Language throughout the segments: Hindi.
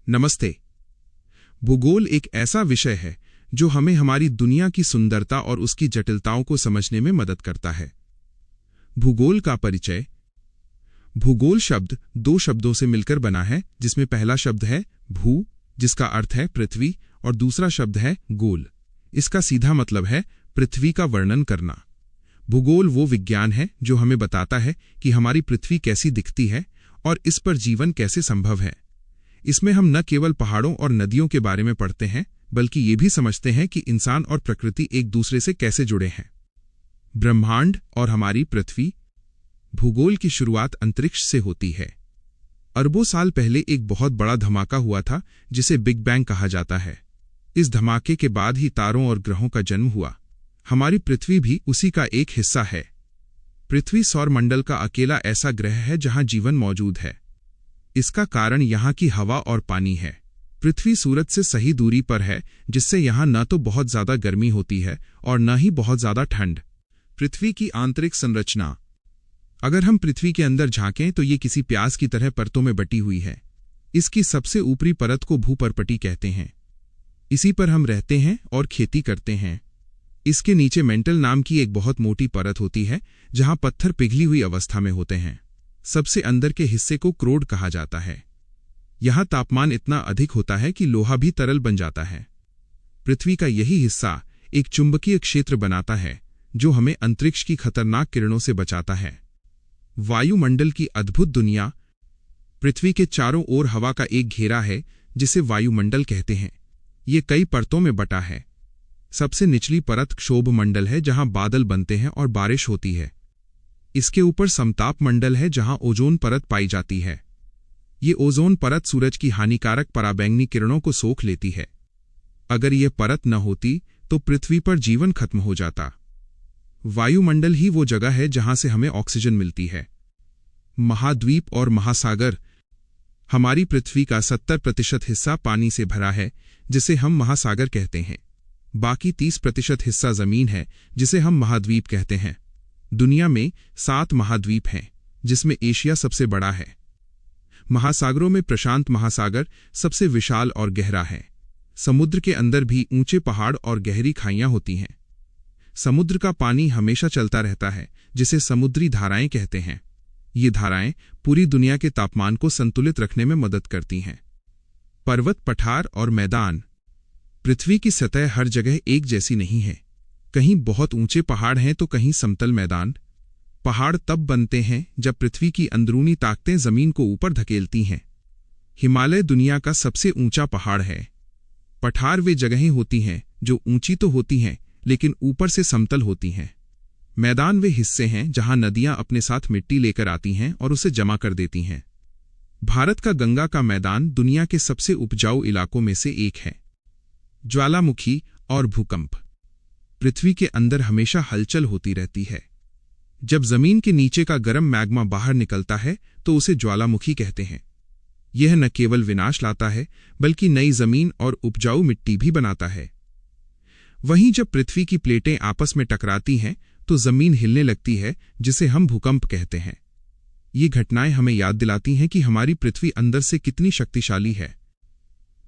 नमस्ते। भूगोल एक ऐसा विषय है जो हमें हमारी दुनिया की सुंदरता और उसकी जटिलताओं को समझने में मदद करता है। भूगोल का परिचय। भूगोल शब्द दो शब्दों से मिलकर बना है, जिसमें पहला शब्द है भू, जिसका अर्थ है पृथ्वी, और दूसरा शब्द है गोल। इसका सीधा मतलब है पृथ्वी का वर्णन करना। भूगोल वो विज्ञान है जो हमें बताता है कि हमारी पृथ्वी कैसी दिखती है और इस पर जीवन कैसे संभव है। इसमें हम न केवल पहाड़ों और नदियों के बारे में पढ़ते हैं, बल्कि ये भी समझते हैं कि इंसान और प्रकृति एक दूसरे से कैसे जुड़े हैं। ब्रह्मांड और हमारी पृथ्वी। भूगोल की शुरुआत अंतरिक्ष से होती है। अरबों साल पहले एक बहुत बड़ा धमाका हुआ था, जिसे बिग बैंग कहा जाता है। इस धमाके के बाद ही तारों और ग्रहों का जन्म हुआ। हमारी पृथ्वी भी उसी का एक हिस्सा है। पृथ्वी सौरमंडल का अकेला ऐसा ग्रह है जहां जीवन मौजूद है। इसका कारण यहाँ की हवा और पानी है। पृथ्वी सूरज से सही दूरी पर है, जिससे यहाँ न तो बहुत ज्यादा गर्मी होती है और न ही बहुत ज्यादा ठंड। पृथ्वी की आंतरिक संरचना। अगर हम पृथ्वी के अंदर झांकें तो ये किसी प्याज की तरह परतों में बटी हुई है। इसकी सबसे ऊपरी परत को भूपर्पटी कहते हैं। इसी पर हम रहते हैं और खेती करते हैं। इसके नीचे मेंटल नाम की एक बहुत मोटी परत होती है, जहां पत्थर पिघली हुई अवस्था में होते हैं। सबसे अंदर के हिस्से को क्रोड कहा जाता है। यहां तापमान इतना अधिक होता है कि लोहा भी तरल बन जाता है। पृथ्वी का यही हिस्सा एक चुंबकीय क्षेत्र बनाता है, जो हमें अंतरिक्ष की खतरनाक किरणों से बचाता है। वायुमंडल की अद्भुत दुनिया। पृथ्वी के चारों ओर हवा का एक घेरा है, जिसे वायुमंडल कहते हैं। ये कई परतों में बटा है। सबसे निचली परत क्षोभ मंडल है, जहां बादल बनते हैं और बारिश होती है। इसके ऊपर समताप मंडल है, जहां ओजोन परत पाई जाती है। ये ओजोन परत सूरज की हानिकारक पराबैंगनी किरणों को सोख लेती है। अगर ये परत न होती तो पृथ्वी पर जीवन खत्म हो जाता। वायुमंडल ही वो जगह है जहां से हमें ऑक्सीजन मिलती है। महाद्वीप और महासागर। हमारी पृथ्वी का 70% हिस्सा पानी से भरा है, जिसे हम महासागर कहते हैं। बाकी 30% हिस्सा जमीन है, जिसे हम महाद्वीप कहते हैं। दुनिया में 7 महाद्वीप हैं, जिसमें एशिया सबसे बड़ा है। महासागरों में प्रशांत महासागर सबसे विशाल और गहरा है। समुद्र के अंदर भी ऊंचे पहाड़ और गहरी खाइयां होती हैं। समुद्र का पानी हमेशा चलता रहता है, जिसे समुद्री धाराएं कहते हैं। ये धाराएं पूरी दुनिया के तापमान को संतुलित रखने में मदद करती हैं। पर्वत, पठार और मैदान। पृथ्वी की सतह हर जगह एक जैसी नहीं है। कहीं बहुत ऊंचे पहाड़ हैं तो कहीं समतल मैदान। पहाड़ तब बनते हैं जब पृथ्वी की अंदरूनी ताकतें जमीन को ऊपर धकेलती हैं। हिमालय दुनिया का सबसे ऊंचा पहाड़ है। पठार वे जगहें होती हैं जो ऊंची तो होती हैं, लेकिन ऊपर से समतल होती हैं। मैदान वे हिस्से हैं जहां नदियां अपने साथ मिट्टी लेकर आती हैं और उसे जमा कर देती हैं। भारत का गंगा का मैदान दुनिया के सबसे उपजाऊ इलाकों में से एक है। ज्वालामुखी और भूकंप। पृथ्वी के अंदर हमेशा हलचल होती रहती है। जब जमीन के नीचे का गर्म मैग्मा बाहर निकलता है तो उसे ज्वालामुखी कहते हैं। यह न केवल विनाश लाता है, बल्कि नई जमीन और उपजाऊ मिट्टी भी बनाता है। वहीं जब पृथ्वी की प्लेटें आपस में टकराती हैं तो जमीन हिलने लगती है, जिसे हम भूकंप कहते हैं। ये घटनाएं हमें याद दिलाती हैं कि हमारी पृथ्वी अंदर से कितनी शक्तिशाली है।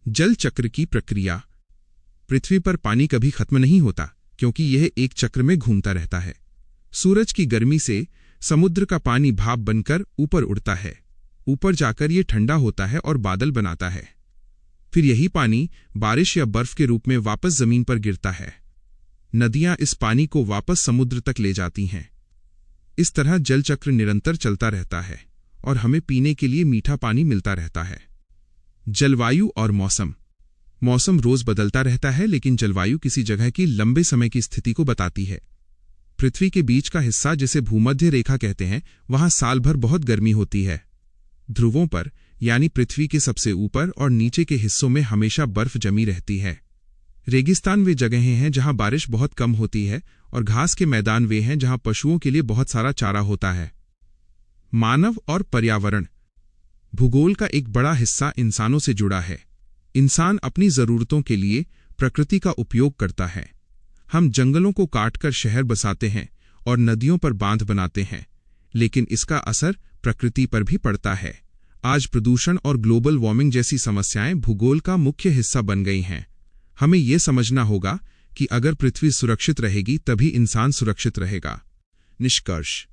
जल चक्र की प्रक्रिया। पृथ्वी पर पानी कभी खत्म नहीं होता, क्योंकि यह एक चक्र में घूमता रहता है। सूरज की गर्मी से समुद्र का पानी भाप बनकर ऊपर उड़ता है। ऊपर जाकर यह ठंडा होता है और बादल बनाता है। फिर यही पानी बारिश या बर्फ के रूप में वापस जमीन पर गिरता है। नदियां इस पानी को वापस समुद्र तक ले जाती हैं। इस तरह जल चक्र निरंतर चलता रहता है और हमें पीने के लिए मीठा पानी मिलता रहता है। जलवायु और मौसम। मौसम रोज बदलता रहता है, लेकिन जलवायु किसी जगह की लंबे समय की स्थिति को बताती है। पृथ्वी के बीच का हिस्सा, जिसे भूमध्य रेखा कहते हैं, वहां साल भर बहुत गर्मी होती है। ध्रुवों पर, यानी पृथ्वी के सबसे ऊपर और नीचे के हिस्सों में हमेशा बर्फ जमी रहती है। रेगिस्तान वे जगहें हैं जहां बारिश बहुत कम होती है, और घास के मैदान वे हैं जहां पशुओं के लिए बहुत सारा चारा होता है। मानव और पर्यावरण। भूगोल का एक बड़ा हिस्सा इंसानों से जुड़ा है। इंसान अपनी जरूरतों के लिए प्रकृति का उपयोग करता है। हम जंगलों को काटकर शहर बसाते हैं और नदियों पर बांध बनाते हैं, लेकिन इसका असर प्रकृति पर भी पड़ता है। आज प्रदूषण और ग्लोबल वार्मिंग जैसी समस्याएं भूगोल का मुख्य हिस्सा बन गई हैं। हमें ये समझना होगा कि अगर पृथ्वी सुरक्षित रहेगी तभी इंसान सुरक्षित रहेगा। निष्कर्ष: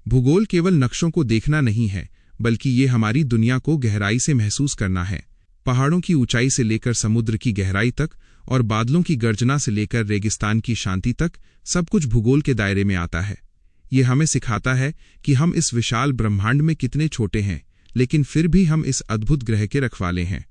भूगोल केवल नक्शों को देखना नहीं है, बल्कि ये हमारी दुनिया को गहराई से महसूस करना है। पहाड़ों की ऊंचाई से लेकर समुद्र की गहराई तक और बादलों की गर्जना से लेकर रेगिस्तान की शांति तक सब कुछ भूगोल के दायरे में आता है। ये हमें सिखाता है कि हम इस विशाल ब्रह्मांड में कितने छोटे हैं, लेकिन फिर भी हम इस अद्भुत ग्रह के रखवाले हैं।